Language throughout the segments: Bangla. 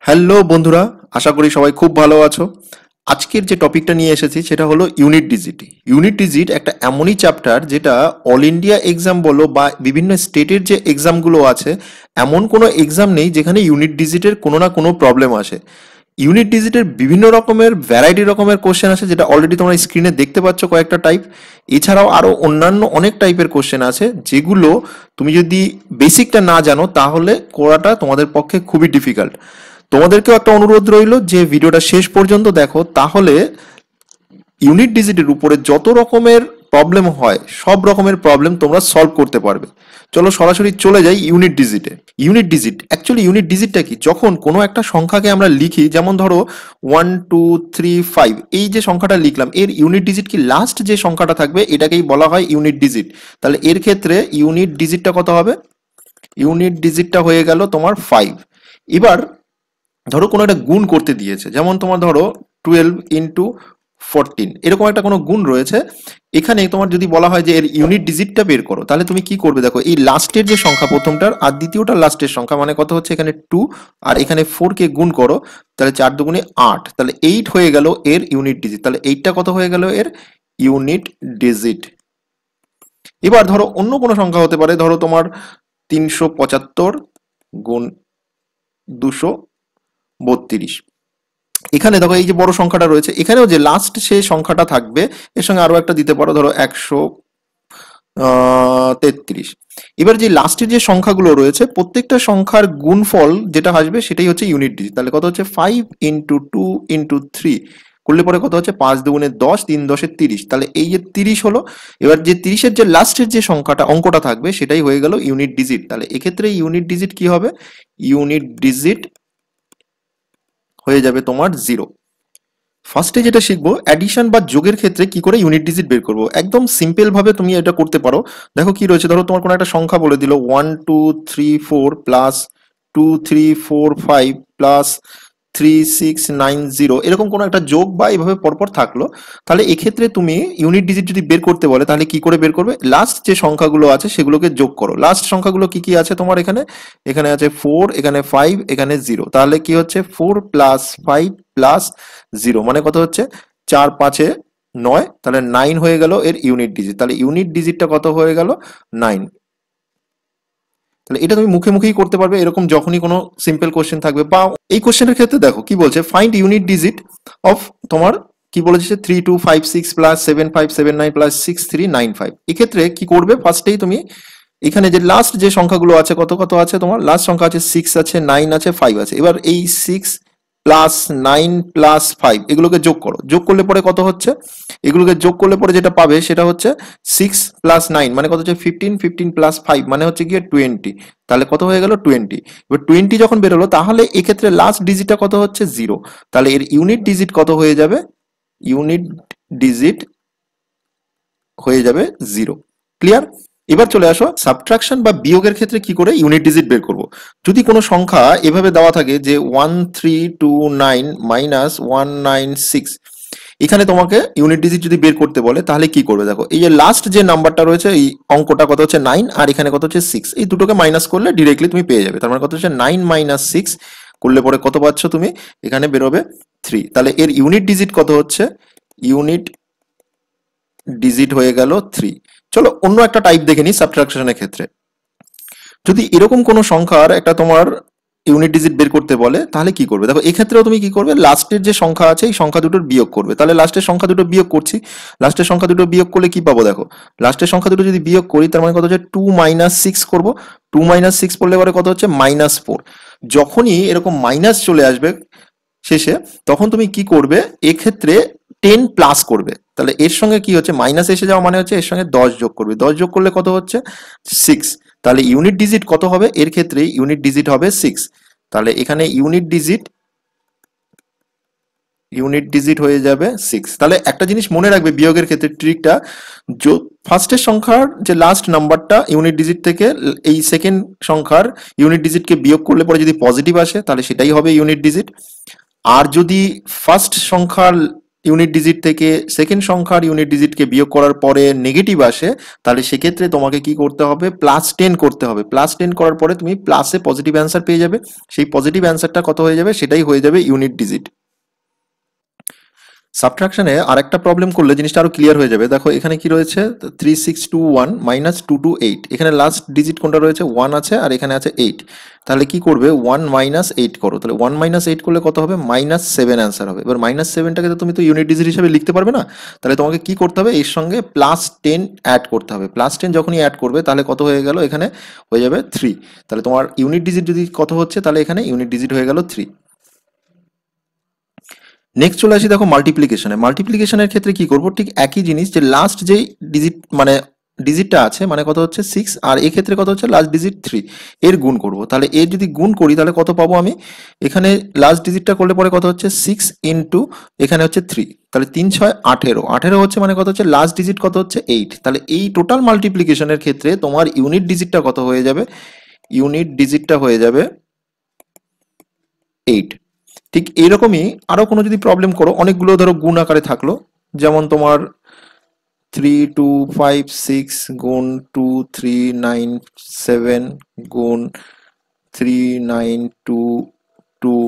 হ্যালো বন্ধুরা, আশা করি সবাই খুব ভালো আছো। আজকের যে টপিকটা নিয়ে এসেছি সেটা হলো ইউনিট ডিজিট। ইউনিট ডিজিট একটা এমনই চ্যাপ্টার যেটা অল ইন্ডিয়া এক্সাম বলো বা বিভিন্ন স্টেটের যে এক্সামগুলো আছে, এমন কোনো এক্সাম নেই যেখানে ইউনিট ডিজিটের কোনো না কোনো প্রবলেম আসে। ইউনিট ডিজিটের বিভিন্ন রকমের ভ্যারাইটি রকমের কোশ্চেন আছে, যেটা অলরেডি তোমরা স্ক্রিনে দেখতে পাচ্ছ কয়েকটা টাইপ। এছাড়াও আরও অন্যান্য অনেক টাইপের কোশ্চেন আছে যেগুলো তুমি যদি বেসিকটা না জানো তাহলে করাটা তোমাদের পক্ষে খুবই ডিফিকাল্ট। তোমাদেরকেও একটা অনুরোধ রইল যে ভিডিওটা শেষ পর্যন্ত দেখো, তাহলে ইউনিট ডিজিটের উপরে যত রকমের প্রবলেম হয় সব রকমের প্রবলেম তোমরা সলভ করতে পারবে। চলো সরাসরি চলে যাই ইউনিট ডিজিটে। ইউনিট ডিজিটটা কি? যখন কোনো একটা সংখ্যাকে আমরা লিখি, যেমন ধরো 1 2 3 5, এই যে সংখ্যাটা লিখলাম এর ইউনিট ডিজিট কি লাস্ট যে সংখ্যাটা থাকবে এটাকেই বলা হয় ইউনিট ডিজিট। তাহলে এর ক্ষেত্রে ইউনিট ডিজিটটা কত হবে? ইউনিট ডিজিটটা হয়ে গেল তোমার 5। এবার ধরো কোনো একটা গুণ করতে দিয়েছে, যেমন তোমার ধরো 12 × 14, এরকম একটা কোনো গুণ রয়েছে। এখানে তোমার যদি বলা হয় যে এর ইউনিট ডিজিটটা বের করো, তাহলে তুমি কি করবে? দেখো, এই লাস্টের যে সংখ্যা প্রথমটার আর দ্বিতীয়টার লাস্টের সংখ্যা মানে কত হচ্ছে, এখানে 2 আর এখানে 4 কে গুণ করো, তাহলে 4 দুগুণে 8, তাহলে 8 হয়ে গেল এর ইউনিট ডিজিট। তাহলে এইটটা কত হয়ে গেল এর ইউনিট ডিজিট। এবার ধরো অন্য কোনো সংখ্যা হতে পারে, ধরো তোমার 375 গুণ 232। এখানে দেখো এই যে বড় সংখ্যাটা রয়েছে, এখানেও যে লাস্ট সেই সংখ্যাটা থাকবে এর সঙ্গে আরো একটা দিতে পারো, ধরো 133। এবার যে লাস্টের যে সংখ্যাগুলো রয়েছে প্রত্যেকটা সংখ্যার গুণফল যেটা আসবে সেটাই হচ্ছে ইউনিট ডিজিট। তাহলে কত হচ্ছে 5 × 2 × 3 করলে পরে কত হচ্ছে 5 দুগুণে 10, 3 10 30। তাহলে এই যে 30 হলো। এবার যে 30-এর যে লাস্টের যে সংখ্যাটা অঙ্কটা থাকবে সেটাই হয়ে গেল ইউনিট ডিজিট। তাহলে এক্ষেত্রে ইউনিট ডিজিট কি হবে? ইউনিট ডিজিট হয়ে যাবে তোমার 0। ফার্স্টে যেটা শিখবো, অ্যাডিশন বা যোগের ক্ষেত্রে কি করে ইউনিট ডিজিট বের করবো। একদম সিম্পল ভাবে তুমি এটা করতে পারো। দেখো কি রয়েছে, ধরো তোমার কোনো একটা সংখ্যা বলে দিল 1 2 3 4 প্লাস 2 3 4 5 প্লাস 3 6 9 0, এরকম কোনো একটা যোগ বা এইভাবে পরপর থাকলো। তাহলে এক্ষেত্রে তুমি ইউনিট ডিজিট যদি বের করতে বলে তাহলে কি করে বের করবে? লাস্ট যে সংখ্যাগুলো আছে সেগুলোকে যোগ করো। লাস্ট সংখ্যাগুলো কি কি আছে তোমার এখানে? এখানে আছে 4, এখানে 5, এখানে 0। তাহলে কি হচ্ছে 4 + 5 + 0 মানে কত হচ্ছে 4 5 এ 9, তাহলে 9 হয়ে গেল এর ইউনিট ডিজিট। তাহলে ইউনিট ডিজিটটা কত হয়ে গেল? 9। তাহলে এটা তুমি মুখে মুখেই করতে পারবে এরকম যখনই কোনো সিম্পল কোশ্চেন থাকবে। বা এই কোশ্চেনের ক্ষেত্রে দেখো কি বলছে, ফাইন্ড ইউনিট ডিজিট অফ তোমার কি বলেছে 3 2 5 6 + 7 5 7 9 + 6 3 9 5। এক্ষেত্রে কি করবে? ফার্স্টেই তুমি এখানে যে লাস্ট যে সংখ্যাগুলো আছে কত কত আছে তোমার, লাস্ট সংখ্যা আছে 6 আছে, 9 আছে, 5 আছে। এবার এই 6 + 9 + 5 এগুলোকে যোগ করো। যোগ করলে পরে কত হচ্ছে? এগুলোকে যোগ করলে পরে যেটা পাবে সেটা হচ্ছে 6 + 9 মানে কত হচ্ছে 15, 15 + 5 মানে হচ্ছে গিয়ে 20। তাহলে কত হয়ে গেল 20। এবার 20 যখন বেরোলো তাহলে এক্ষেত্রে লাস্ট ডিজিটটা কত হচ্ছে 0। তাহলে এর ইউনিট ডিজিট কত হয়ে যাবে? ইউনিট ডিজিট হয়ে যাবে 0। ক্লিয়ার? এবার চলে আসো সাবট্রাকশন বা বিয়োগের ক্ষেত্রে কি করে ইউনিট ডিজিট বের করব। যদি কোনো সংখ্যা এভাবে দেওয়া থাকে যে 1329 - 196, এখানে তোমাকে ইউনিট ডিজিট যদি বের করতে বলে তাহলে কি করবে? দেখো, এই যে লাস্ট যে নাম্বারটা রয়েছে এই অঙ্কটা কত হচ্ছে 9 আর এখানে কত হচ্ছে 6, এই দুটোকে মাইনাস করলে ডিরেক্টলি তুমি পেয়ে যাবে। তার মানে কত হচ্ছে 9 - 6 করলে পরে কত পাচ্ছ তুমি? এখানে বেরোবে 3। তাহলে এর ইউনিট ডিজিট কত হচ্ছে? ইউনিট ডিজিট হয়ে গেল 3। চলো অন্য একটা টাইপ দেখে নিই সাবট্রাকশনের ক্ষেত্রে। যদি এরকম কোনো সংখ্যার একটা তোমার ইউনিট ডিজিট বের করতে বলে তাহলে কি করবে? দেখো এক্ষেত্রেও তুমি কি করবে, লাস্টের যে সংখ্যা আছে এই সংখ্যা দুটোর বিয়োগ করবে। তাহলে লাস্টের সংখ্যা দুটো বিয়োগ করছি, লাস্টের সংখ্যা দুটো বিয়োগ করলে কি পাবো? দেখো লাস্টের সংখ্যা দুটো যদি বিয়োগ করি তার মানে কত হচ্ছে 2 - 6 করবো। 2 - 6 করলে পরে কত হচ্ছে -4। যখনই এরকম মাইনাস চলে আসবে শেষে তখন তুমি কি করবে? এক্ষেত্রে 10 প্লাস করবে। তাহলে এর সঙ্গে কি হচ্ছে, মাইনাস এসে যাওয়া মানে হচ্ছে এর সঙ্গে 10 যোগ করবে। 10 যোগ করলে কত হচ্ছে 6। তাহলে ইউনিট ডিজিট কত হবে? এর ক্ষেত্রে ইউনিট ডিজিট হবে 6। তাহলে এখানে ইউনিট ডিজিট হয়ে যাবে 6। তাহলে একটা জিনিস মনে রাখবে বিয়োগের ক্ষেত্রে ট্রিকটা, ফার্স্টের সংখ্যার যে লাস্ট নাম্বারটা ইউনিট ডিজিট থেকে এই সেকেন্ড সংখ্যার ইউনিট ডিজিটকে বিয়োগ করলে পরে যদি পজিটিভ আসে তাহলে সেটাই হবে ইউনিট ডিজিট। আর যদি ফার্স্ট সংখ্যার ইউনিট ডিজিট থেকে সেকেন্ড সংখ্যার ইউনিট ডিজিটকে বিয়োগ করার পরে নেগেটিভ আসে, তাহলে সেক্ষেত্রে তোমাকে কি করতে হবে, +10 করতে হবে। +10 করার পরে তুমি প্লাসে পজিটিভ অ্যান্সার পেয়ে যাবে। সেই পজিটিভ অ্যান্সারটা কত হয়ে যাবে, সেটাই হয়ে যাবে ইউনিট ডিজিট। সাবট্রাকশনে আরেকটা প্রবলেম করলে জিনিসটা আরো ক্লিয়ার হয়ে যাবে। দেখো এখানে কি রয়েছে, 3621 - 228, এখানে লাস্ট ডিজিট কোনটা রয়েছে, 1 আছে, আর এখানে আছে 8। তাহলে কি করবে, 1 - 8 করো। তাহলে 1 - 8 করলে কত হবে, -7 অ্যান্সার হবে। এবার -7টাকে তো তুমি তো ইউনিট ডিজিট হিসেবে লিখতে পারবে না, তাহলে তোমাকে কি করতে হবে, এর সঙ্গে +10 অ্যাড করতে হবে। +10 যখনই অ্যাড করবে তাহলে কত হয়ে গেল, এখানে হয়ে যাবে 3। তাহলে তোমার ইউনিট ডিজিট যদি কত হচ্ছে, তাহলে এখানে ইউনিট ডিজিট হয়ে গেল 3। নেক্সট চলে আসি, দেখো মাল্টিপ্লিকেশনের ক্ষেত্রে কি করব, ঠিক একই জিনিস, যে লাস্ট যেই ডিজিট মানে ডিজিটটা আছে মানে কত হচ্ছে 6, আর এই ক্ষেত্রে কত হচ্ছে লাস্ট ডিজিট 3, এর গুণ করব। তাহলে এর যদি গুণ করি তাহলে কত পাবো আমি, এখানে লাস্ট ডিজিটটা করলে পরে কত হচ্ছে 6 ইন্টু এখানে হচ্ছে 3, তাহলে 3 6 18, 18 হচ্ছে মানে কত হচ্ছে লাস্ট ডিজিট কত হচ্ছে 8। তাহলে এই টোটাল মাল্টিপ্লিকেশনের ক্ষেত্রে তোমার ইউনিট ডিজিটটা কত হয়ে যাবে, ইউনিট ডিজিটটা হয়ে যাবে 8। ঠিক এরকমই আরো কোনো যদি প্রবলেম করো, অনেকগুলো ধরো গুণ আকারে থাকলো, যেমন তোমার 3256 গুণ 2397 গুণ 3922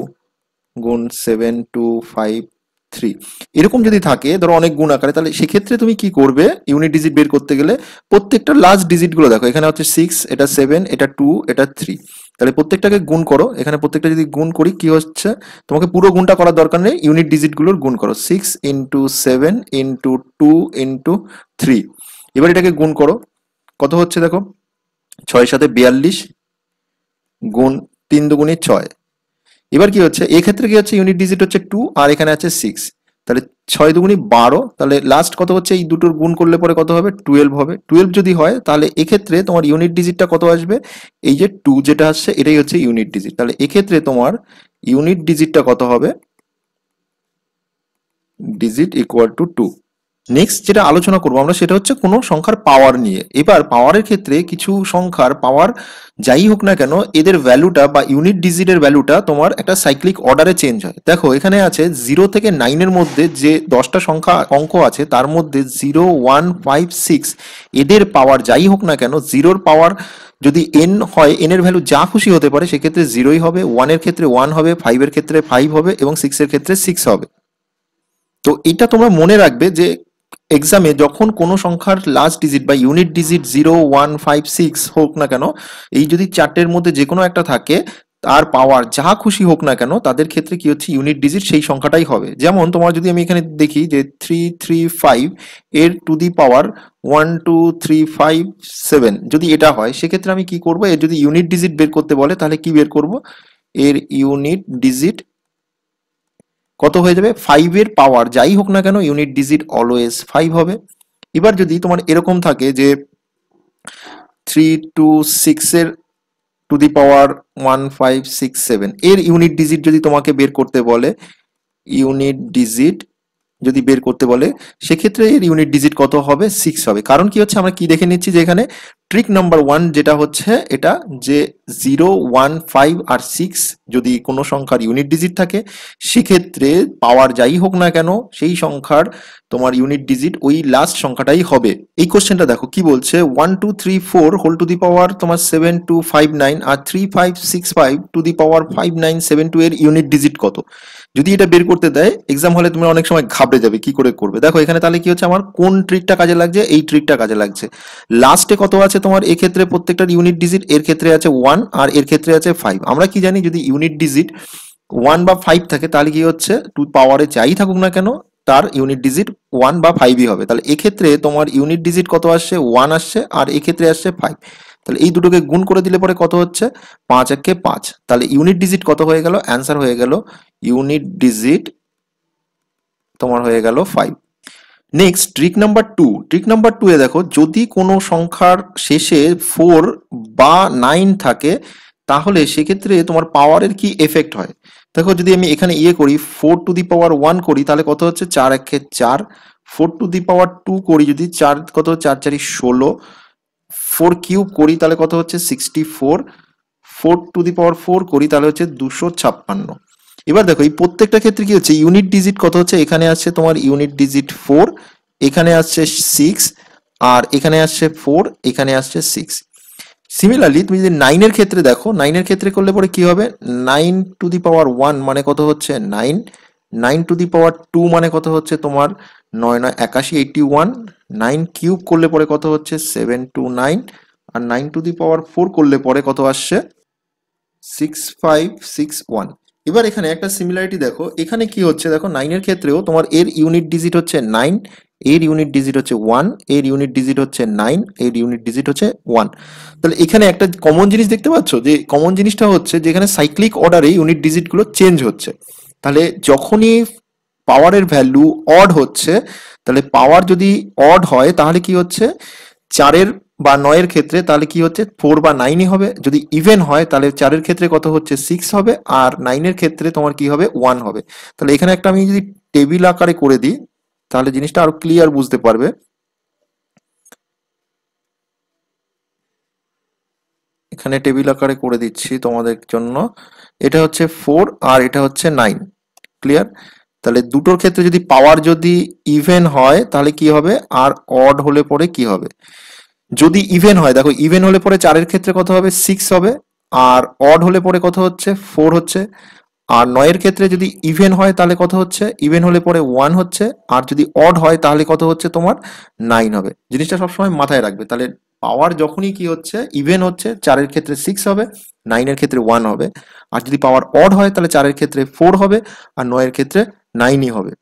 গুণ 7253, এরকম যদি থাকে ধরো অনেক গুণ আকারে, তাহলে সেক্ষেত্রে তুমি কি করবে, ইউনিট ডিজিট বের করতে গেলে প্রত্যেকটা লাস্ট ডিজিট গুলো দেখো, এখানে হচ্ছে 6, এটা 7, এটা 2, এটা 3, তাহলে প্রত্যেকটাকে গুণ করো। এখানে প্রত্যেকটা যদি গুণ করি কি হচ্ছে, তোমাকে পুরো গুণটা করার দরকার নেই, ইউনিট ডিজিট গুলোর গুণ করো, 6 ইন্টু 7 ইন্টু 2 ইন্টু 3। এবার এটাকে গুণ করো, কত হচ্ছে দেখো, 6 7 42 গুণ 3 দুগুণে 6। এবার কি হচ্ছে, এক্ষেত্রে কি হচ্ছে ইউনিট ডিজিট হচ্ছে 2, আর এখানে আছে 6, তাহলে 6 দুগুণে 12, তাহলে লাস্ট কত হচ্ছে, এই দুটোর গুণ করলে পরে কত হবে 12 হবে। 12 যদি হয় তাহলে এক্ষেত্রে তোমার ইউনিট ডিজিটটা কত আসবে, এই যে 2 যেটা আসছে এটাই হচ্ছে ইউনিট ডিজিট। তাহলে এক্ষেত্রে তোমার ইউনিট ডিজিটটা কত হবে, ডিজিট ইকুয়াল টু 2। নেক্সট যেটা আলোচনা করবো আমরা সেটা হচ্ছে কোনো সংখ্যার পাওয়ার নিয়ে। এবার পাওয়ারের ক্ষেত্রে কিছু সংখ্যার পাওয়ার যাই হোক না কেন, এদের ভ্যালুটা বা ইউনিট ডিজিটের ভ্যালুটা তোমার একটা সাইক্লিক অর্ডারে চেঞ্জ হয়। দেখো এখানে আছে 0 থেকে 9 এর মধ্যে যে 10টা সংখ্যা অঙ্ক আছে তার মধ্যে 0 1 5 6 এদের পাওয়ার যাই হোক না কেন, জিরোর পাওয়ার যদি n হয়, n এর ভ্যালু যা খুশি হতে পারে, সেক্ষেত্রে 0ই হবে, 1 এর ক্ষেত্রে 1 হবে, 5 এর ক্ষেত্রে 5 হবে এবং 6 এর ক্ষেত্রে 6 হবে। তো এটা তোমরা মনে রাখবে যে এক্সামে যখন কোনো সংখ্যার লাস্ট ডিজিট বা ইউনিট ডিজিট 0 1 5 6 হোক না কেন, এই যদি চারটের মধ্যে যে কোনো একটা থাকে, তার পাওয়ার যা খুশি হোক না কেন, তাদের ক্ষেত্রে কি হচ্ছে ইউনিট ডিজিট সেই সংখ্যাটাই হবে। যেমন তোমার যদি আমি এখানে দেখি যে 335 এর টু দি পাওয়ার 1 2 3 5 7 যদি এটা হয়, সেক্ষেত্রে আমি কি করব, এর যদি ইউনিট ডিজিট বের করতে বলে তাহলে কি বের করব, এর ইউনিট ডিজিট কত হয়ে যাবে, 5 এর পাওয়ার যাই হোক না কেন ইউনিট ডিজিট অলওয়েজ 5 হবে। এবার যদি তোমার এরকম থাকে যে 3 2 6 এর টু দি পাওয়ার 1 5 6 7 এর ইউনিট ডিজিট যদি তোমাকে বের করতে বলে, ইউনিট ডিজিট যদি বের করতে বলে, সেক্ষেত্রে এর ইউনিট ডিজিট কত হবে, 6 হবে। কারণ কি হচ্ছে, আমরা কি দেখে নিচ্ছি যে এখানে ট্রিক নাম্বার 1 যেটা হচ্ছে এটা, যে 0 1 5 আর 6 যদি কোনো সংখ্যার ইউনিট ডিজিট থাকে, সেক্ষেত্রে পাওয়ার যাই হোক না কেন সেই সংখ্যার তোমার ইউনিট ডিজিট ওই লাস্ট সংখ্যাটাই হবে। এই কোশ্চেনটা দেখো কি বলছে, 1 2 3 4 হোল টু দি পাওয়ার তোমার 7 2 5 9 আর 3 5 6 5 টু দি পাওয়ার 5 9 7 2 এর ইউনিট ডিজিট কত। যদি এটা বের করতে দেয় এক্সাম হলে তুমি অনেক সময় ঘাবড়ে যাবে কি করে করবে। দেখো এখানে তাহলে কি হচ্ছে, আমার কোন ট্রিকটা কাজে লাগছে, এই ট্রিকটা কাজে লাগছে। লাস্টে কত আছে তোমার, এক্ষেত্রে প্রত্যেকটার ইউনিট ডিজিট, এর ক্ষেত্রে আছে 1 আর এর ক্ষেত্রে আছে 5। আমরা কি জানি, যদি ইউনিট ডিজিট 1 বা 5 থাকে তাহলে কি হচ্ছে, টু পাওয়ারে যাই থাকুক না কেন তার ইউনিট ডিজিট 1 বা 5ই হবে। তাহলে এক্ষেত্রে তোমার ইউনিট ডিজিট কত আসছে, 1 আসছে, আর এক্ষেত্রে আসছে 5। তাহলে এই দুটোকে গুণ করে দিলে পরে কত হচ্ছে, 5 একে 5। তাহলে ইউনিট ডিজিট কত হয়ে গেল, অ্যান্সার হয়ে গেল ইউনিট ডিজিট তোমার হয়ে গেল 5। Next trick number 2। Trick number 2 এ দেখো, যদি কোনো সংখ্যার শেষে 4 বা 9 থাকে, তাহলে সেক্ষেত্রে তোমার পাওয়ারের কি এফেক্ট হয়। দেখো যদি আমি এখানে করি 4 টু দি পাওয়ার 1 করি তাহলে কত হচ্ছে, 4 একে 4। 4 টু দি পাওয়ার 2 করি যদি 4 কত, 4 4 16। 4 কিউব করি তাহলে কত হচ্ছে 64। 4 টু দি পাওয়ার 4 করি তাহলে হচ্ছে 256। এবার দেখো এই প্রত্যেকটা ক্ষেত্রে কি হচ্ছে, ইউনিট ডিজিট কত হচ্ছে, এখানে আসছে তোমার ইউনিট ডিজিট 4, এখানে আসছে 6, আর এখানে আসছে 4, এখানে আসছে 6। সিমিলারলি তুমি যদি 9 এর ক্ষেত্রে দেখো, 9 এর ক্ষেত্রে করলে পরে কি হবে, 9 টু দি পাওয়ার 1 মানে কত হচ্ছে 9, 9 টু দি পাওয়ার 2 মানে কত হচ্ছে তোমার 9 9 81 81, 9 কিউব করলে পরে কত হচ্ছে 729, আর 9 টু দি পাওয়ার 4 করলে পরে কত আসছে 6561। এবার এখানে একটা সিমিলারিটি দেখো, এখানে কি হচ্ছে দেখো, 9 এর ক্ষেত্রেও তোমার এর ইউনিট ডিজিট হচ্ছে 9, এর ইউনিট ডিজিট হচ্ছে 1, এর ইউনিট ডিজিট হচ্ছে 9, এর ইউনিট ডিজিট হচ্ছে 1। তাহলে এখানে একটা কমন জিনিস দেখতে পাচ্ছ, যে কমন জিনিসটা হচ্ছে যেখানে সাইক্লিক অর্ডারে ইউনিট ডিজিটগুলো চেঞ্জ হচ্ছে। তাহলে যখনই পাওয়ারের ভ্যালু অড হচ্ছে, তাহলে পাওয়ার যদি অড হয় তাহলে কি হচ্ছে 4-এর বা 9-এর ক্ষেত্রে তাহলে কি হচ্ছে 4 বা 9ই হবে, যদি ইভেন হয় তাহলে 4-এর ক্ষেত্রে কত হচ্ছে 6 হবে, আর 9-এর ক্ষেত্রে তোমার কি হবে 1 হবে। তাহলে এখানে একটা আমি যদি টেবিল আকারে করে দিই তাহলে জিনিসটা আরো ক্লিয়ার বুঝতে পারবে। এখানে টেবিল আকারে করে দিচ্ছি তোমাদের জন্য, এটা হচ্ছে 4 আর এটা হচ্ছে 9, ক্লিয়ার। তাহলে দুটোর ক্ষেত্রে যদি পাওয়ার যদি ইভেন হয় তাহলে কি হবে, আর অড হলে পরে কি হবে, যদি ইভেন হয় দেখো, ইভেন হলে পরে 4-এর ক্ষেত্রে কত হবে 6 হবে, আর অড হলে পরে কত হচ্ছে 4 হচ্ছে। আর 9-এর ক্ষেত্রে যদি ইভেন হয় তাহলে কত হচ্ছে, ইভেন হলে পরে 1 হচ্ছে, আর যদি অড হয় তাহলে কত হচ্ছে তোমার 9 হবে। জিনিসটা সবসময় মাথায় রাখবে। তাহলে পাওয়ার যখনই কি হচ্ছে ইভেন হচ্ছে 4-এর ক্ষেত্রে 6 হবে, 9-এর ক্ষেত্রে 1 হবে, আর যদি পাওয়ার অড হয় তাহলে 4-এর ক্ষেত্রে 4 হবে, আর 9-এর ক্ষেত্রে 9ই হবে।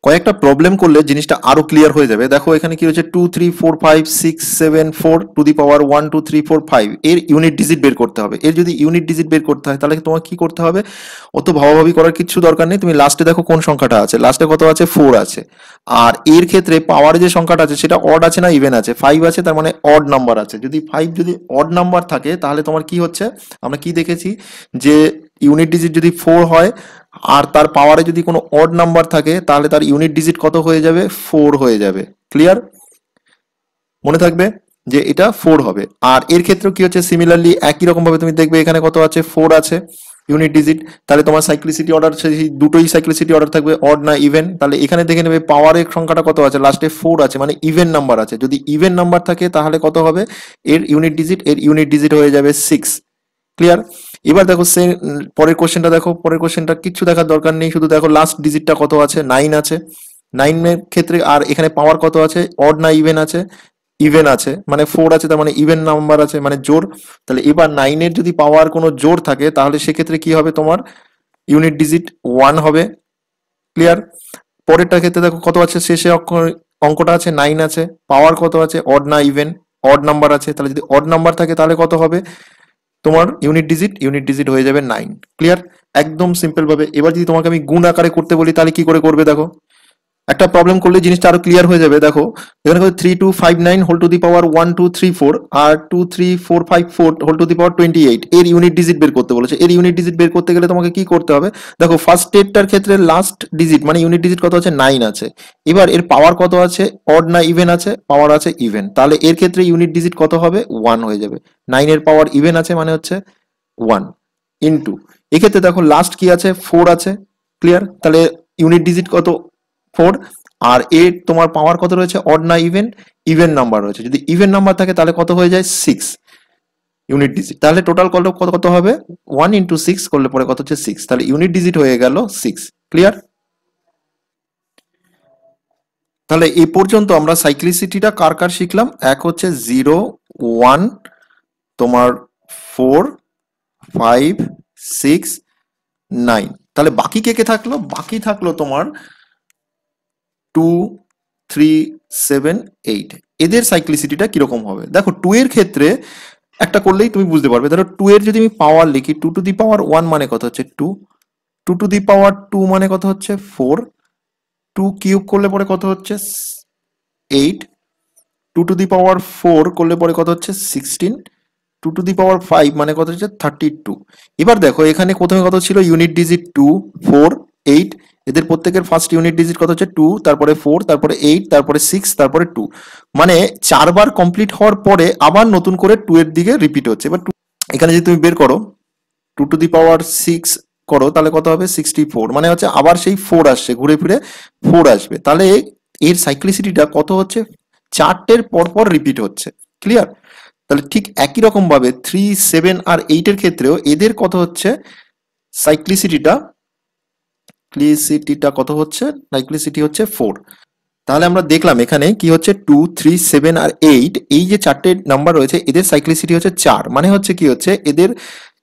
কয়েকটা প্রবলেম করলে জিনিসটা আরো ক্লিয়ার হয়ে যাবে। দেখো এখানে কি হচ্ছে 2 3 4 5 6 7 4 টু দি পাওয়ার 1 2 3 4 5, এর ইউনিট ডিজিট বের করতে হবে। এর যদি ইউনিট ডিজিট বের করতে হয় তাহলে তোমার কি করতে হবে, অত ভাবাভাবি করার কিছু দরকার নেই। তুমি লাস্টে দেখো কোন সংখ্যাটা আছে, লাস্টে কত আছে 4 আছে, আর এর ক্ষেত্রে পাওয়ারে যে সংখ্যাটা আছে সেটা অড আছে না ইভেন আছে, 5 আছে, তার মানে অড নাম্বার আছে। যদি 5 যদি অড নাম্বার থাকে তাহলে তোমার কি হচ্ছে, আমরা কি দেখেছি যে ইউনিট ডিজিট যদি 4 হয় আর তার পাওয়ারে যদি কোনো অড নাম্বার থাকে তাহলে তার ইউনিট ডিজিট কত হয়ে যাবে 4 হয়ে যাবে। ক্লিয়ার, মনে থাকবে যে এটা 4 হবে। আর এর ক্ষেত্রেও কি হচ্ছে সিমিলারলি একই রকম ভাবে তুমি দেখবে এখানে কত আছে 4 আছে ইউনিট ডিজিট, তাহলে তোমার সাইক্লিসিটি অর্ডার সেই দুটোই সাইক্লিসিটি অর্ডার থাকবে অড না ইভেন। তাহলে এখানে দেখে নেবে পাওয়ারের সংখ্যাটা কত আছে, লাস্টে 4 আছে মানে ইভেন নাম্বার আছে, যদি ইভেন নাম্বার থাকে তাহলে কত হবে এর ইউনিট ডিজিট, এর ইউনিট ডিজিট হয়ে যাবে 6। ক্লিয়ার। এবার দেখো সে পরের কোশ্চেনটা দেখো, পরের কোশ্চেনটা কিচ্ছু দেখার দরকার নেই, শুধু দেখো লাস্ট ডিজিটটা কত আছে 9 আছে, 9 এর ক্ষেত্রে আর এখানে পাওয়ার কত আছে অড না ইভেন আছে, ইভেন আছে মানে 4 আছে, তার মানে ইভেন নাম্বার আছে মানে জোড়। তাহলে এবার 9 এর যদি পাওয়ার কোনো জোড় থাকে তাহলে সেক্ষেত্রে কি হবে তোমার ইউনিট ডিজিট 1 হবে। ক্লিয়ার। পরেরটা ক্ষেত্রে দেখো কত আছে, শেষে অঙ্কটা আছে 9 আছে, পাওয়ার কত আছে অড না ইভেন, অড নাম্বার আছে, তাহলে যদি অড নাম্বার থাকে তাহলে কত হবে তোমার ইউনিট ডিজিট, ইউনিট ডিজিট হয়ে যাবে 9। ক্লিয়ার, একদম সিম্পল ভাবে। এবার যদি তোমাকে আমি গুণ আকারে করতে বলি তাহলে কি করে করবে, দেখো একটা প্রবলেম করলে জিনিসটা আরো ক্লিয়ার হয়ে যাবে। দেখো এখানে 3259 হোল টু দি পাওয়ার 1 2 3 4 আর 23454 হোল টু দি পাওয়ার 28, এর ইউনিট ডিজিট বের করতে বলেছে। এর ইউনিট ডিজিট বের করতে গেলে তোমাকে কি করতে হবে, দেখো ফার্স্ট স্টেপটার ক্ষেত্রে লাস্ট ডিজিট মানে ইউনিট ডিজিট কত আছে 9 আছে, এবার এর পাওয়ার কত আছে অড না ইভেন আছে, পাওয়ার আছে ইভেন, তাহলে এর ক্ষেত্রে ইউনিট ডিজিট কত হবে 1 হয়ে যাবে। 9 এর পাওয়ার ইভেন আছে মানে হচ্ছে 1 ইনটু, এক্ষেত্রে দেখো লাস্ট কি আছে 4 আছে। ক্লিয়ার, তাহলে ইউনিট ডিজিট কত 4, আর এর তোমার পাওয়ার কত রয়েছে অড না ইভেন, ইভেন নাম্বার রয়েছে, যদি ইভেন নাম্বার থাকে তাহলে কত হয়ে যায় 6 ইউনিট ডিজিট। তাহলে টোটাল কত কত কত হবে 1 ইন্টু 6 করলে পরে কত হচ্ছে 6, তাহলে ইউনিট ডিজিট হয়ে গেল 6। ক্লিয়ার। তাহলে এই পর্যন্ত আমরা সাইক্লিসিটিটা কার কার শিখলাম, এক হচ্ছে 0 1 তোমার 4 5 6 9, তাহলে বাকি কে কে থাকলো, বাকি থাকলো তোমার 2 3 7 8, এদের সাইক্লিসিটিটা কিরকম হবে। দেখো 2 এর ক্ষেত্রে একটা করলেই তুমি বুঝতে পারবে। ধরো 2 এর যদি আমি পাওয়ার লিখি 2 টু দি পাওয়ার 1 মানে কত হচ্ছে 2, 2 টু দি পাওয়ার 2 মানে কত হচ্ছে 4, 2 কিউব করলে পরে কত হচ্ছে 8, 2 টু দি পাওয়ার 4 করলে পরে কত হচ্ছে 16, 2 টু দি পাওয়ার 5 মানে কত হচ্ছে 32। এবার দেখো এখানে প্রথমে কত ছিল ইউনিট ডিজিট 2 4 8, এদের প্রত্যেকের ফার্স্ট ইউনিট ডিজিট কত হচ্ছে 2, তারপরে 4, তারপরে 8, তারপরে 6, তারপরে 2, মানে 4বার কমপ্লিট হওয়ার পরে আবার নতুন করে 2 এর দিকে রিপিট হচ্ছে। এবার এখানে যদি তুমি বের করো টু টু দি পাওয়ার 6 করো তাহলে কত হবে 64, মানে হচ্ছে আবার সেই 4 আসছে, ঘুরে ফিরে 4 আসবে। তাহলে এর সাইক্লিসিটিটা কত হচ্ছে, চারটের পর পর রিপিট হচ্ছে। ক্লিয়ার? তাহলে ঠিক একই রকম ভাবে 3, 7 আর 8 এর ক্ষেত্রেও এদের কত হচ্ছে সাইক্লিসিটিটা, কত হচ্ছে, সাইক্লিসিটি হচ্ছে 4। তাহলে আমরা দেখলাম এখানে কি হচ্ছে 2, 3, 7 আর 8, এই যে চারটে নাম্বার রয়েছে এদের সাইক্লিসিটি হচ্ছে 4, মানে হচ্ছে কি হচ্ছে এদের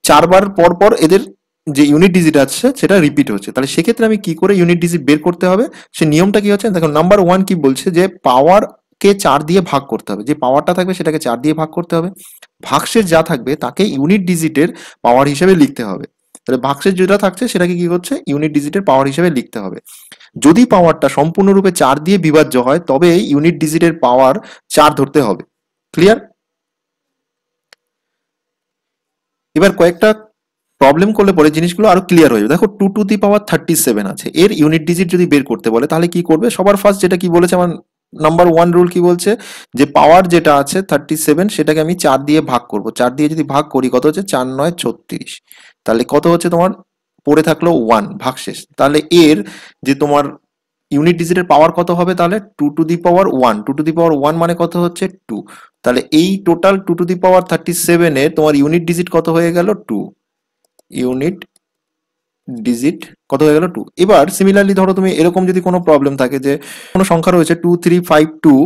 4বার পর পর এদের যে ইউনিট ডিজিট আছে সেটা রিপিট হচ্ছে। তাহলে সেক্ষেত্রে আমি কি করে ইউনিট ডিজিট বের করতে হবে, সে নিয়মটা কি হচ্ছে দেখো, নাম্বার 1 কি বলছে যে পাওয়ার কে 4 দিয়ে ভাগ করতে হবে, যে পাওয়ারটা থাকবে সেটাকে 4 দিয়ে ভাগ করতে হবে, ভাগশেষ যা থাকবে তাকে ইউনিট ডিজিটের পাওয়ার হিসেবে লিখতে হবে। তাহলে ভাগশেষ যেটা থাকছে সেটাকে কি করছে ইউনিট ডিজিটের পাওয়ার হিসেবে লিখতে হবে। যদি পাওয়ারটা সম্পূর্ণরূপে 4 দিয়ে বিভাজ্য হয় তবে ইউনিট ডিজিটের পাওয়ার 4 ধরতে হবে। ক্লিয়ার? এবার কয়েকটা প্রবলেম করলে পরে জিনিসগুলো আরো ক্লিয়ার হয়ে যাবে। দেখো 2 টু দি পাওয়ার 37 আছে, এর ইউনিট ডিজিট যদি বের করতে বলে তাহলে কি করবে, সবার ফার্স্ট যেটা কি বলেছে আমার নাম্বার 1 রুল কি বলছে, যে পাওয়ার যেটা আছে 37 সেটাকে আমি 4 দিয়ে ভাগ করব, 4 দিয়ে যদি ভাগ করি কত হচ্ছে 4 9 36, তাহলে কত হচ্ছে তোমার পড়ে থাকলো 1 ভাগশেষ। তাহলে এর যে তোমার ইউনিট ডিজিটের পাওয়ার কত হবে, তাহলে 2 two the power 1, 2 two the power 1 মানে কত হচ্ছে 2। তাহলে এই টোটাল 2 টু দি পাওয়ার 37 এর তোমার ইউনিট ডিজিট কত হয়ে গেল 2, ইউনিট ডিজিট কত হয়ে গেল 2। এবার সিমিলারলি ধরো তুমি এরকম যদি কোনো প্রবলেম থাকে যে কোনো সংখ্যা রয়েছে 2352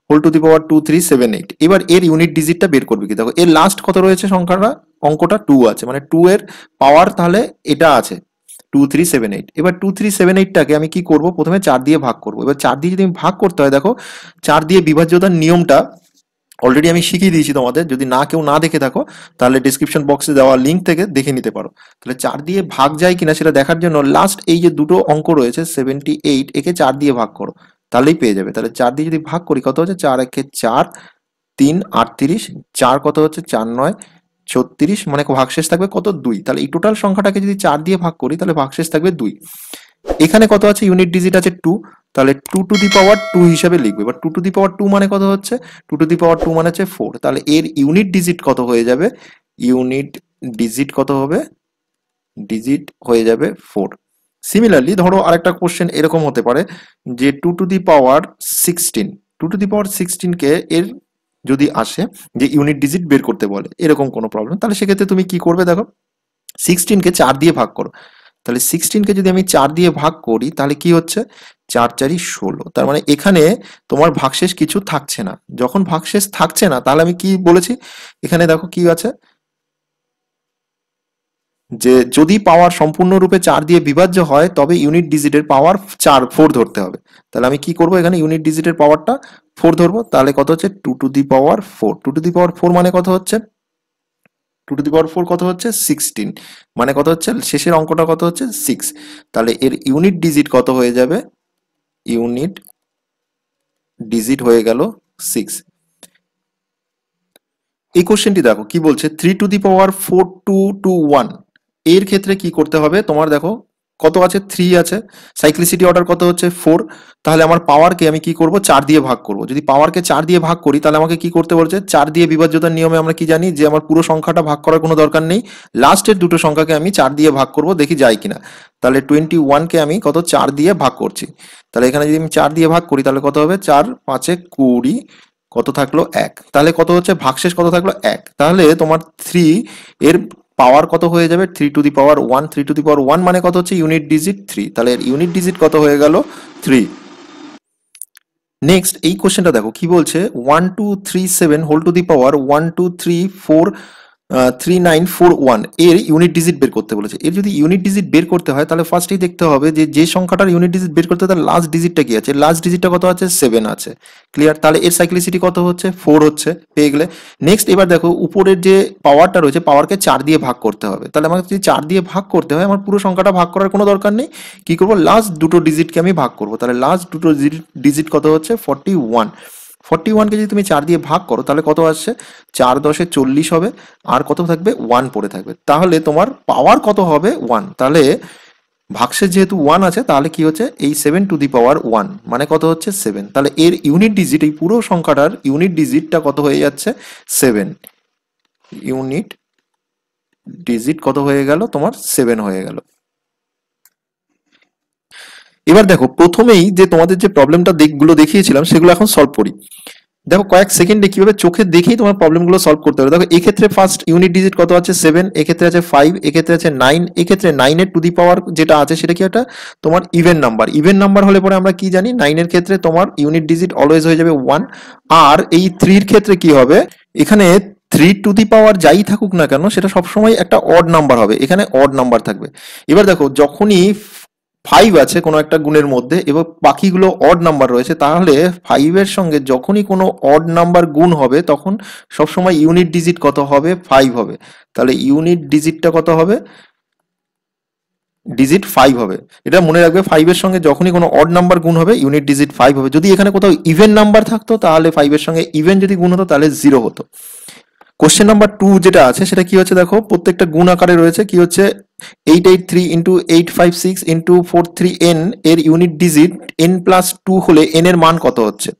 হোল টু দি পাওয়ার 2378, এবার এর ইউনিট ডিজিটটা বের করবে কি, দেখো এর লাস্ট কত রয়েছে সংখ্যাটা, অঙ্কটা 2 আছে, মানে 2 এর পাওয়ার তাহলে এটা আছে 2378। এবার 2378টাকে আমি কি করব, প্রথমে 4 দিয়ে ভাগ করব। এবার 4 দিয়ে যদি ভাগ করতে হয়, দেখো 4 দিয়ে বিভাজ্যতার নিয়মটা অলরেডি আমি শিখিয়ে দিয়েছি তোমাদের, যদি কেউ না দেখে থাকো তাহলে ডিসক্রিপশন বক্সে দেওয়া লিঙ্ক থেকে দেখে নিতে পারো। তাহলে 4 দিয়ে ভাগ যায় কিনা সেটা দেখার জন্য লাস্ট এই যে দুটো অঙ্ক রয়েছে 78, একে 4 দিয়ে ভাগ করো, তাহলেই পেয়ে যাবে। তাহলে 4 দিয়ে যদি ভাগ করি কত হচ্ছে 4 একে 4, 3 38, 4 কত হচ্ছে 4 9 36, মানে ভাগশেষ থাকবে কত 2। তাহলে এই টোটাল সংখ্যাটাকে যদি 4 দিয়ে ভাগ করি তাহলে ভাগশেষ থাকবে 2। এখানে কত আছে ইউনিট ডিজিট আছে 2, তাহলে 2 টু দি পাওয়ার 2 হিসাবে লিখবে। এবার 2 টু দি পাওয়ার 2 মানে কত হচ্ছে, 2 টু দি পাওয়ার 2 মানে হচ্ছে 4, তাহলে এর ইউনিট ডিজিট কত হয়ে যাবে, ইউনিট ডিজিট কত হবে, ডিজিট হয়ে যাবে 4। সিমিলারলি ধরো আরেকটা কোশ্চেন এরকম হতে পারে যে 2 two the power 16, 2 two the পাওয়ার 16 কে এর যদি আসে যে ইউনিট ডিজিট বের করতে বলে এরকম কোনো প্রবলেম, তাহলে সেক্ষেত্রে তুমি কি করবে, দেখো 16 কে 4 দিয়ে ভাগ করো। তাহলে 16 কে যদি আমি 4 দিয়ে ভাগ করি তাহলে কি হচ্ছে 4 4 16, তার মানে এখানে তোমার ভাগশেষ কিছু থাকছে না। যখন ভাগশেষ থাকছে না তাহলে আমি কি বলেছি, এখানে দেখো কি আছে যে যদি পাওয়ার সম্পূর্ণরূপে 4 দিয়ে বিভাজ্য হয় তবে ইউনিট ডিজিটের পাওয়ার 4 ধরতে হবে। তাহলে আমি কি করব, এখানে ইউনিট ডিজিটের পাওয়ারটা 4 ধরবো। তাহলে কত হচ্ছে 2 two the power 4, 2 two the পাওয়ার 4 মানে কত হচ্ছে 2 টু দি পাওয়ার 4 কত হচ্ছে 16, মানে কত হচ্ছে শেষের অঙ্কটা কত হচ্ছে 6। তাহলে এর ইউনিট ডিজিট কত হয়ে যাবে, ইউনিট ডিজিট হয়ে গেল 6। এই কোশ্চেনটি দেখো কি বলছে 3 টু দি পাওয়ার 4 2 2 1, এর ক্ষেত্রে কি করতে হবে তোমার, দেখো কত আছে 3 আছে, সাইক্লিসিটি অর্ডার কত হচ্ছে 4, তাহলে আমার পাওয়ারকে আমি কি করব 4 দিয়ে ভাগ করব। যদি পাওয়ারকে 4 দিয়ে ভাগ করি তাহলে আমাকে কি করতে বলছে, 4 দিয়ে বিভাজ্যতার নিয়মে আমরা কি জানি যে আমার পুরো সংখ্যাটা ভাগ করার কোনো দরকার নেই, লাস্টের দুটো সংখ্যাকে আমি 4 দিয়ে ভাগ করব, দেখি যায় কিনা। তাহলে 21 কে আমি কত 4 দিয়ে ভাগ করছি, তাহলে এখানে যদি আমি 4 দিয়ে ভাগ করি তাহলে কত হবে 4 5 20, কত থাকলো 1, তাহলে কত হচ্ছে ভাগশেষ কত থাকলো 1। তাহলে তোমার 3 এর পাওয়ার কত হয়ে যাবে 3 two the power 1, 3 two the power 1 মানে কত হচ্ছে ইউনিট ডিজিট 3, তাহলে এর ইউনিট ডিজিট কত হয়ে গেল 3। নেক্সট এই কোশ্চেনটা দেখো কি বলছে 1237 হোল টু দি পাওয়ার 12343941, এর ইউনিট ডিজিট বের করতে বলেছে। এর যদি ইউনিট ডিজিট বের করতে হয় তাহলে ফার্স্টেই দেখতে হবে যে যে সংখ্যাটার ইউনিট ডিজিট বের করতে হয় তার লাস্ট ডিজিটটা কি আছে, লাস্ট ডিজিটটা কত আছে 7 আছে। ক্লিয়ার? তাহলে এর সাইক্লিসিটি কত হচ্ছে 4 হচ্ছে, পেয়ে গেলে। নেক্সট এবার দেখো উপরের যে পাওয়ারটা রয়েছে পাওয়ারকে 4 দিয়ে ভাগ করতে হবে, তাহলে আমাকে যদি 4 দিয়ে ভাগ করতে হয় আমার পুরো সংখ্যাটা ভাগ করার কোনো দরকার নেই, কি করব লাস্ট দুটো ডিজিটকে আমি ভাগ করব। তাহলে লাস্ট দুটো ডিজিট কত হচ্ছে 41, 41কে যদি তুমি 4 দিয়ে ভাগ করো তাহলে কত আসছে 4 10 40 হবে, আর কত থাকবে 1 পড়ে থাকবে। তাহলে তোমার পাওয়ার কত হবে 1, তাহলে ভাগশেষ যেহেতু 1 আছে তাহলে কি হচ্ছে এই 7 টু দি পাওয়ার 1 মানে কত হচ্ছে 7, তাহলে এর ইউনিট ডিজিট এই পুরো সংখ্যাটার ইউনিট ডিজিটটা কত হয়ে যাচ্ছে 7, ইউনিট ডিজিট কত হয়ে গেল তোমার 7 হয়ে গেল। এবার দেখো প্রথমেই যে তোমাদের যে প্রবলেমটা গুলো দেখিয়েছিলাম সেগুলো এখন সলভ করি। দেখো কয়েক সেকেন্ডে কিভাবে চোখে দেখেই তোমার প্রবলেমগুলো সলভ করতে হবে। দেখো এক্ষেত্রে ফার্স্ট ইউনিট ডিজিট কত আছে 7, এক্ষেত্রে আছে 5, এক্ষেত্রে আছে 9, এক্ষেত্রে 9 এর টু দি পাওয়ার যেটা আছে সেটা কি একটা তোমার ইভেন নাম্বার। ইভেন নাম্বার হলে পরে আমরা কি জানি 9 এর ক্ষেত্রে তোমার ইউনিট ডিজিট অলওয়েজ হয়ে যাবে 1। আর এই 3 এর ক্ষেত্রে কি হবে, এখানে 3 টু দি পাওয়ার যাই থাকুক না কেন সেটা সবসময় একটা অড নাম্বার হবে, এখানে অড নাম্বার থাকবে। এবার দেখো যখনই 5 আছে কোনো একটা গুণের মধ্যে এবং বাকিগুলো অড নাম্বার রয়েছে, তাহলে 5 এর সঙ্গে যখনই কোনো অড নাম্বার গুণ হবে তখন সবসময় ইউনিট ডিজিট কত হবে 5 হবে। তাহলে ইউনিট ডিজিটটা কত হবে, ডিজিট 5 হবে। এটা মনে রাখবে 5 এর সঙ্গে যখনই কোনো অড নাম্বার গুণ হবে ইউনিট ডিজিট 5 হবে। যদি এখানে কোথাও ইভেন নাম্বার থাকতো তাহলে 5 এর সঙ্গে ইভেন যদি গুণ হতো তাহলে 0 হতো। কোশ্চেন নাম্বার 2 যেটা আছে সেটা কি হচ্ছে, দেখো প্রত্যেকটা গুণ আকারে রয়েছে। কি হচ্ছে 883 ইন্টু 856 ইন্টু 43n এর ইউনিট ডিজিট n প্লাস 2 হলে n এর মান কত হচ্ছে।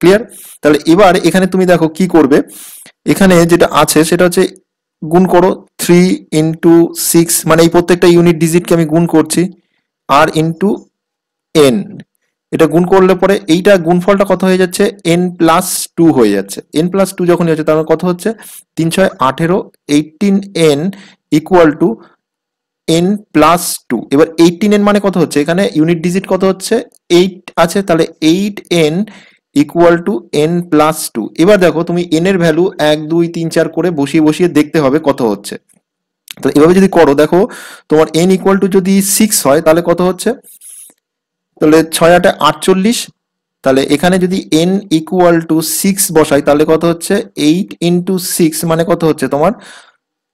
ক্লিয়ার? তাহলে এবার এখানে তুমি দেখো কি করবে, এখানে যেটা আছে সেটা হচ্ছে গুণ করো 3 ইন্টু 6, মানে এই প্রত্যেকটা ইউনিট ডিজিটকে আমি গুণ করছি, আর ইন্টু n, এটা গুণ করলে পরে এইটা গুণফলটা কত হয়ে যাচ্ছে n প্লাস 2 হয়ে যাচ্ছে। n প্লাস 2 যখন হচ্ছে তার মানে কত হচ্ছে 3 6 18, 18n equal to n plus 2। এবার 18n মানে কত হচ্ছে, এখানে ইউনিট ডিজিট কত হচ্ছে 8 আছে, তাহলে 8n equal to n plus 2। এবার দেখো তুমি n এর ভ্যালু 1 2 3 4 করে বসিয়ে বসিয়ে দেখতে হবে কত হচ্ছে। তো এভাবে যদি করো দেখো তোমার n ইকুয়াল টু যদি 6 হয় তাহলে কত হচ্ছে, তাহলে 6 8 48, তাহলে এখানে যদি n ইকুয়াল টু 6 বসাই তাহলে কত হচ্ছে 8 ইন্টু 6 মানে কত হচ্ছে তোমার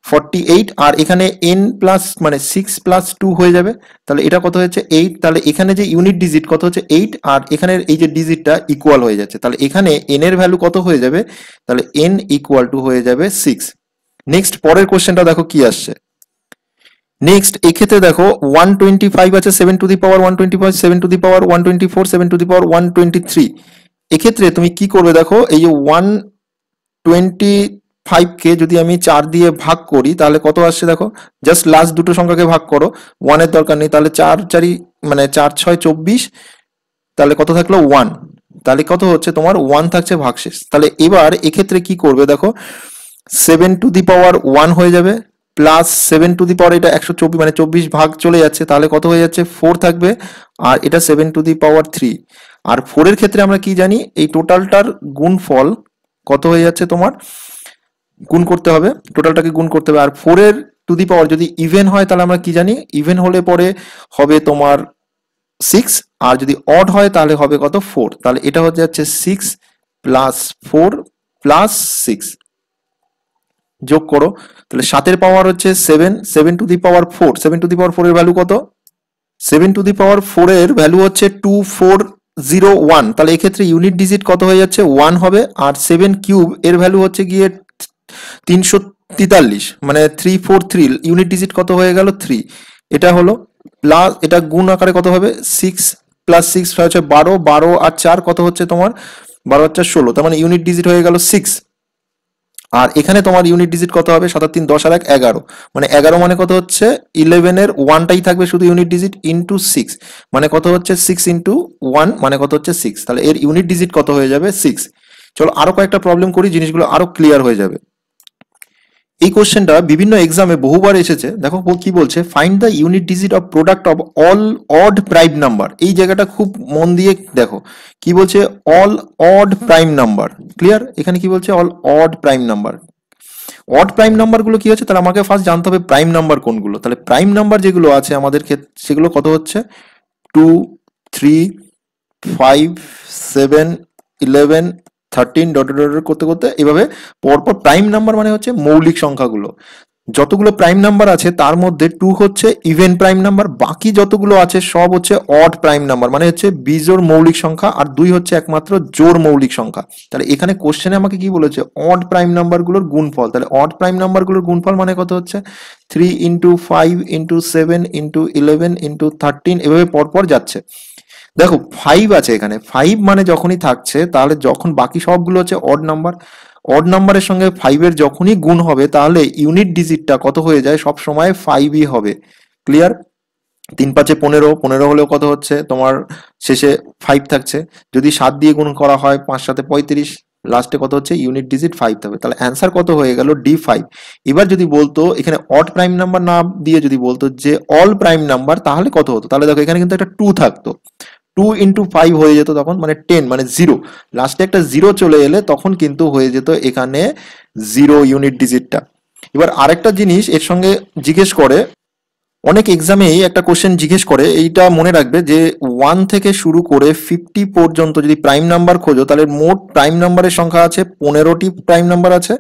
48, আর এখানে n প্লাস মানে 6 প্লাস 2 হয়ে যাবে, তাহলে এটা কত হচ্ছে 8। তাহলে এখানে যে ইউনিট ডিজিট কত হচ্ছে 8, আর এখানের এই যে ডিজিটটা ইকুয়াল হয়ে যাচ্ছে, তাহলে এখানে n এর ভ্যালু কত হয়ে যাবে, তাহলে n ইকুয়াল টু হয়ে যাবে 6। নেক্সট পরের কোশ্চেনটা দেখো কি আসছে। নেক্সট এক্ষেত্রে দেখো 125 আছে 7 to the power 125, 7 to the power 124, 7 to the power 123। এক্ষেত্রে তুমি কি করবে দেখো, এই যে 125 কে যদি আমি 4 দিয়ে ভাগ করি তাহলে কত আসছে দেখো, জাস্ট লাস্ট দুটো সংখ্যাকে ভাগ করো, 1 এর দরকার নেই, তাহলে 4 4 মানে 4 6 24, তাহলে কত থাকলো 1, তাহলে কত হচ্ছে তোমার 1 থাকছে ভাগশেষ। তাহলে এবার এক্ষেত্রে কি করবে দেখো 7 টু দি পাওয়ার 1 হয়ে যাবে, প্লাস 7 টু দি পাওয়ার এটা 124 মানে 24 ভাগ চলে যাচ্ছে, তাহলে কত হয়ে যাচ্ছে 4 থাকবে, আর এটা 7 টু দি পাওয়ার 3। আর 4 এর ক্ষেত্রে আমরা কি জানি এই টোটালটার গুণফল কত হয়ে যাচ্ছে তোমার, গুণ করতে হবে, টোটালটাকে গুণ করতে হবে। আর 4 এর টু দি পাওয়ার যদি ইভেন হয় তাহলে আমরা কি জানি ইভেন হলে পরে হবে তোমার 6, আর যদি অড হয় তাহলে হবে কত 4, তাহলে এটা হচ্ছে যাচ্ছে 6 প্লাস 4 প্লাস 6, যোগ করো, তাহলে 7 এর পাওয়ার হচ্ছে 7, 7 to the power 4, 7 to the পাওয়ার 4 এর ভ্যালু কত, 7 টু দি পাওয়ার 4 এর ভ্যালু হচ্ছে 2401, তাহলে এক্ষেত্রে ইউনিট ডিজিট কত হয়ে যাচ্ছে 1 হবে, আর 7 কিউব এর ভ্যালু হচ্ছে গিয়ে 343, মানে 343, ইউনিট ডিজিট কত হয়ে গেল 3, এটা হলো প্লাস এটা গুণ আকারে কত হবে 6 প্লাস 6 হচ্ছে 12, 12 আর 4 কত হচ্ছে তোমার 12 আর 4 16, তার মানে ইউনিট ডিজিট হয়ে গেল 6। আর এখানে তোমার ইউনিট ডিজিট কত হবে 7 3 10 আর 1 11, মানে 11 মানে কত হচ্ছে 11 এর 1টাই থাকবে শুধু ইউনিট ডিজিট ইনটু 6, মানে কত হচ্ছে 6 ইনটু 1 মানে কত হচ্ছে 6, তাহলে এর ইউনিট ডিজিট কত হয়ে যাবে 6। চলো আরো কয়েকটা প্রবলেম করি, জিনিসগুলো আরো ক্লিয়ার হয়ে যাবে। এই কোশ্চেনটা বিভিন্ন এক্সামে বহুবার এসেছে। দেখো কি বলছে, find the unit digit of product of all odd prime number. এই জায়গাটা খুব মন দিয়ে দেখো কি বলছে, all odd prime number. Clear? এখানে কি বলছে all odd prime number. Odd prime number গুলো কি হচ্ছে, তাহলে আমাকে ফার্স্ট জানতে হবে প্রাইম নাম্বার কোনগুলো। তাহলে প্রাইম নাম্বার যেগুলো আছে আমাদের ক্ষেত্রে সেগুলো কত হচ্ছে 2 3 5 7 11 13 ডট ডট ডট করতে করতে এভাবে পরপর প্রাইম নাম্বার মানে হচ্ছে মৌলিক সংখ্যাগুলো। যতগুলো প্রাইম নাম্বার আছে তার মধ্যে 2 হচ্ছে ইভেন প্রাইম নাম্বার, বাকি যতগুলো আছে সব হচ্ছে অড প্রাইম নাম্বার, মানে হচ্ছে বিজোড় মৌলিক সংখ্যা, আর 2 হচ্ছে একমাত্র জোড় মৌলিক সংখ্যা। তাহলে এখানে কোশ্চেনে আমাকে কি বলেছে, অড প্রাইম নাম্বারগুলোর গুণফল। তাহলে অড প্রাইম নাম্বারগুলোর গুণফল মানে কত হচ্ছে 3 ইন্টু 5 ইন্টু 7 ইন্টু 11 ইন্টু 13, এভাবে পরপর যাচ্ছে। দেখো 5 আছে এখানে, 5 মানে যখনই থাকছে তাহলে যখন বাকি সবগুলো হচ্ছে অড নাম্বার, অড নাম্বারের সঙ্গে 5 এর যখনই গুণ হবে তাহলে ইউনিট ডিজিটটা কত হয়ে যায়, সব সময় 5ই হবে। ক্লিয়ার? 3×5 = 15, 15 হলেও কত হচ্ছে তোমার শেষে 5 থাকছে। যদি 7 দিয়ে গুণ করা হয় 5×7 = 35, লাস্টে কত হচ্ছে ইউনিট ডিজিট 5 থাকবে। তাহলে অ্যান্সার কত হয়ে গেল, D5। এবার যদি বলতো এখানে অড প্রাইম নাম্বার না দিয়ে যদি বলতো যে অল প্রাইম নাম্বার, তাহলে কত হতো? তাহলে দেখো এখানে কিন্তু একটা 2 থাকতো, 2 × 5 হয়ে যেত তখন, মানে 10, মানে 0, লাস্টে একটা 0 চলে এলে তখন কিন্তু হয়ে যেত এখানে 0 ইউনিট ডিজিটটা। এবার আরেকটা জিনিস এর সঙ্গে জিজ্ঞেস করে, অনেক এক্সামেই একটা কোশ্চেন জিজ্ঞেস করে, এইটা মনে রাখবে যে 1 থেকে শুরু করে 50 পর্যন্ত যদি প্রাইম নাম্বার খোঁজো তাহলে মোট প্রাইম নাম্বারের সংখ্যা আছে 15টি প্রাইম নাম্বার আছে,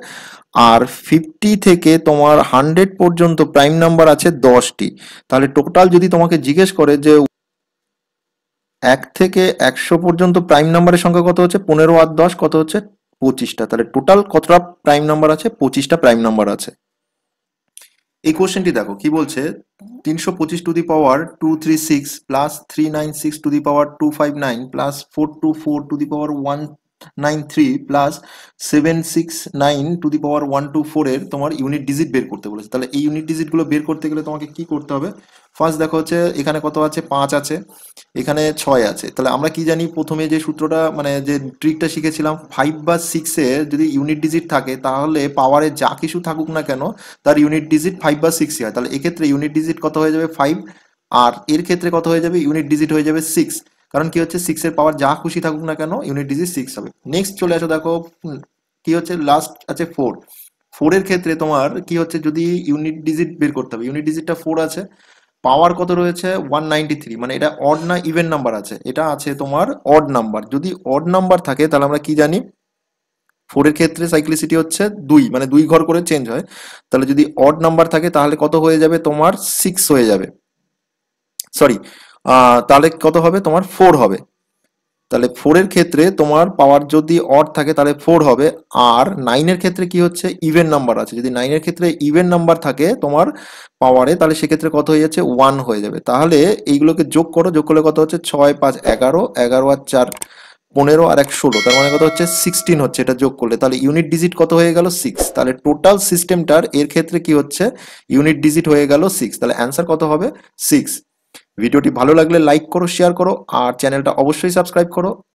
আর 50 থেকে তোমার 100 পর্যন্ত প্রাইম নাম্বার আছে 10টি। তাহলে টোটাল যদি তোমাকে জিজ্ঞেস করে যে 1 থেকে 100 পর্যন্ত প্রাইম নাম্বারের সংখ্যা কত হচ্ছে, 15 আর 10 কত হচ্ছে, 25টা। তাহলে টোটাল কতটা প্রাইম নাম্বার আছে, 25টা প্রাইম নাম্বার আছে। এই কোশ্চেনটি দেখো কি বলছে, 325 প্লাস 396 প্লাস 424 প্লাস 769 এর তোমার ইউনিট ডিজিট বের করতে বলেছে। তাহলে এই ইউনিট ডিজিট গুলো বের করতে গেলে তোমাকে কি করতে হবে? ফার্স্ট দেখো হচ্ছে এখানে কত আছে, 5 আছে, এখানে 6 আছে। তাহলে আমরা কি জানি, প্রথমে যে সূত্রটা মানে যে ট্রিকটা শিখেছিলাম, 5 বা 6 এর যদি ইউনিট ডিজিট থাকে তাহলে পাওয়ারে যা কিছু থাকুক না কেন তার ইউনিট ডিজিট 5 বা 6 হয়। তাহলে এক্ষেত্রে ইউনিট ডিজিট কত হয়ে যাবে, 5, আর এর ক্ষেত্রে কত হয়ে যাবে, ইউনিট ডিজিট হয়ে যাবে 6। কারণ কি হচ্ছে, 6 এর পাওয়ার যা খুশি থাকুক না কেন ইউনিট ডিজিট 6 হবে। নেক্সট চলে আসো, দেখো কি হচ্ছে, লাস্ট আছে 4। 4 এর ক্ষেত্রে তোমার কি হচ্ছে, যদি ইউনিট ডিজিট বের করতে হবে, ইউনিট ডিজিটটা 4 আছে, পাওয়ার কত রয়েছে 193, মানে এটা অড না ইভেন নাম্বার আছে, এটা আছে তোমার অড নাম্বার। যদি অড নাম্বার থাকে তাহলে আমরা কি জানি, 4 এর ক্ষেত্রে সাইক্লিসিটি হচ্ছে 2, মানে 2 ঘর করে চেঞ্জ হয়। তাহলে যদি অড নাম্বার থাকে তাহলে কত হয়ে যাবে, তোমার 6 হয়ে যাবে, সরি, তাহলে কত হবে, তোমার 4 হবে। তাহলে 4 এর ক্ষেত্রে তোমার পাওয়ার যদি অড থাকে তাহলে 4 হবে। আর 9 এর ক্ষেত্রে কি হচ্ছে, ইভেন নাম্বার আছে, যদি 9 এর ক্ষেত্রে ইভেন নাম্বার থাকে তোমার পাওয়ারে, তাহলে সেক্ষেত্রে কত হয়ে যাচ্ছে, 1 হয়ে যাবে। তাহলে এইগুলোকে যোগ করো, যোগ করলে কত হচ্ছে, 6 5 11, 11 আর 4 15, আর 1 16, তার মানে কত হচ্ছে 16 হচ্ছে এটা যোগ করলে। তাহলে ইউনিট ডিজিট কত হয়ে গেল, 6। তাহলে টোটাল সিস্টেমটার এর ক্ষেত্রে কি হচ্ছে, ইউনিট ডিজিট হয়ে গেল 6। তাহলে অ্যান্সার কত হবে, 6। ভিডিওটি ভালো লাগলে লাইক করো, শেয়ার করো, আর চ্যানেলটা অবশ্যই সাবস্ক্রাইব করো।